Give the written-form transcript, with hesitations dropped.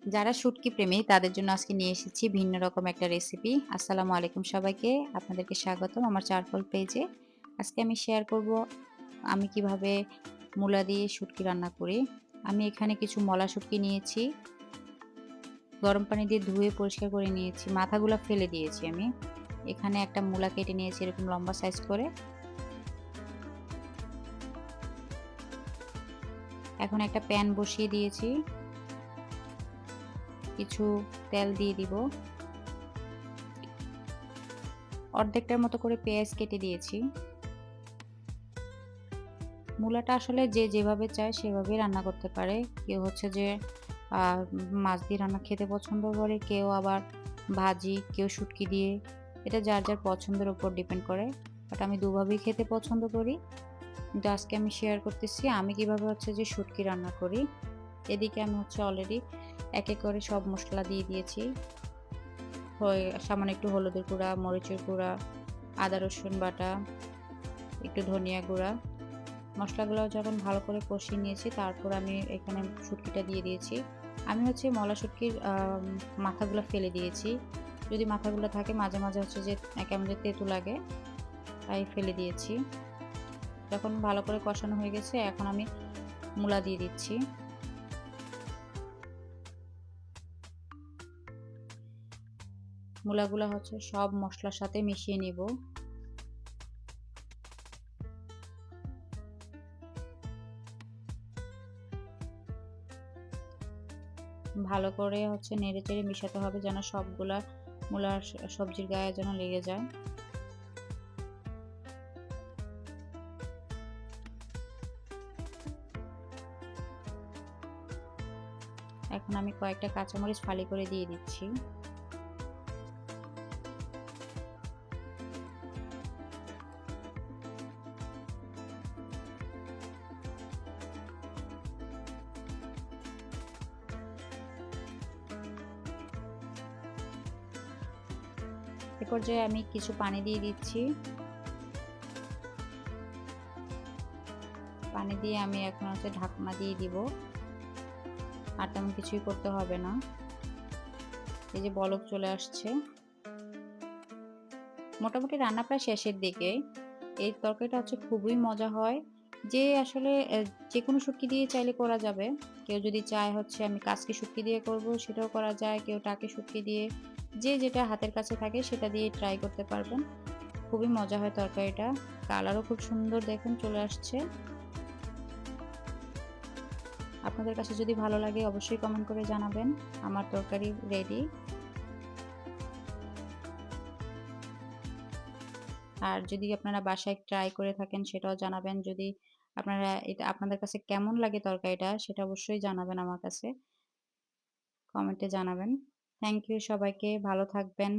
যারা শুটকি প্রেমী তাদের জন্য আজকে নিয়ে এসেছি ভিন্ন রকম একটা রেসিপি। আসসালামু আলাইকুম সবাইকে। আপনাদেরকে স্বাগতম আমার চারকোল পেজে। আজকে আমি শেয়ার করব আমি কিভাবে মূলা দিয়ে শুটকি রান্না করি। আমি এখানে কিছু মলা শুটকি নিয়েছি। গরম পানি দিয়ে ধুয়ে পরিষ্কার করে নিয়েছি। মাথাগুলা ফেলে দিয়েছি আমি। এখানে একটা মূলা কেটে নিয়েছি এরকম লম্বা সাইজ করে। এখন একটা প্যান বসিয়ে দিয়েছি। কিছু তেল দিয়ে দিব। অর্ধেকটার মতো করে পেঁয়াজ কেটে দিয়েছি। মূলাটা আসলে যে যেভাবে চায় সেভাবেই রান্না করতে পারে। কেউ হচ্ছে যে আ মাছ দিয়ে রান্না খেতে পছন্দ করে, কেউ আবার ভাজি, কেউ শুটকি দিয়ে। এটা যার, যার পছন্দের উপর ডিপেন্ড করে। বাট আমি দুভাবেই খেতে পছন্দ করি। কিন্তু আজকে আমি শেয়ার করতেছি আমি কিভাবে হচ্ছে যে শুটকি রান্না করি। এদিকে আমি হচ্ছে অলরেডি এক, এক করে সব মসলা দিয়ে দিয়েছি। সামান্য একটু হলুদের গুঁড়া, মরিচের গুঁড়া, আদা রসুন বাটা, একটু ধনিয়া গুঁড়া। মসলাগুলো যখন ভালো করে কষিয়ে নিয়েছি তারপর আমি এখানে শুটকিটা দিয়ে দিয়েছি। আমি হচ্ছে মলা শুটকির মাথাগুলো ফেলে দিয়েছি। যদি মাথাগুলো থাকে মাঝে, মাঝে হচ্ছে যে কেমন যে তেতো লাগে তাই ফেলে দিয়েছি। যখন ভালো করে কষানো হয়ে গেছে এখন আমি মূলা দিয়ে দিচ্ছি। মূলাগুলা হচ্ছে সব মসলার সাথে মিশিয়ে নিব। ভালো করে হচ্ছে নেড়েচেড়ে মিশাতে হবে যেন সবগুলা মূলার সবজির গায়ে যেন লেগে যায়। এখন আমি কয়েকটা কাঁচামরিচ ফালি করে দিয়ে দিচ্ছি। এ পর্যায়ে আমি কিছু পানি দিয়ে দিচ্ছি। পানি দিয়ে আমি এখন হচ্ছে ঢাকনা দিয়ে দিব। আর তেমন কিছুই করতে হবে না। এই যে বলক চলে আসছে। মোটামুটি রান্না প্রায় শেষের দিকে। এই তরকারিটা হচ্ছে খুবই মজা হয়। যে আসলে যেকোনো শুটকি দিয়ে চাইলে করা যাবে। কেউ যদি চায় হচ্ছে আমি কাচকি শুটকি দিয়ে করব সেটাও করা যায়। কেউ টাকি শুটকি দিয়ে যে যেটা হাতের কাছে থাকে সেটা দিয়ে ট্রাই করতে পারবেন। খুবই মজা হয় তরকারিটা। কালারও খুব সুন্দর দেখুন চলে আসছে। আপনাদের কাছে যদি ভালো লাগে অবশ্যই কমেন্ট করে জানাবেন। আমার তরকারি রেডি। আর যদি আপনারা বাসায় ট্রাই করে থাকেন সেটাও জানাবেন। যদি আপনারা এটা আপনাদের কাছে কেমন লাগে তরকারিটা সেটা অবশ্যই জানাবেন আমার কাছে। কমেন্টে জানাবেন। থ্যাংক ইউ সবাইকে। ভালো থাকবেন।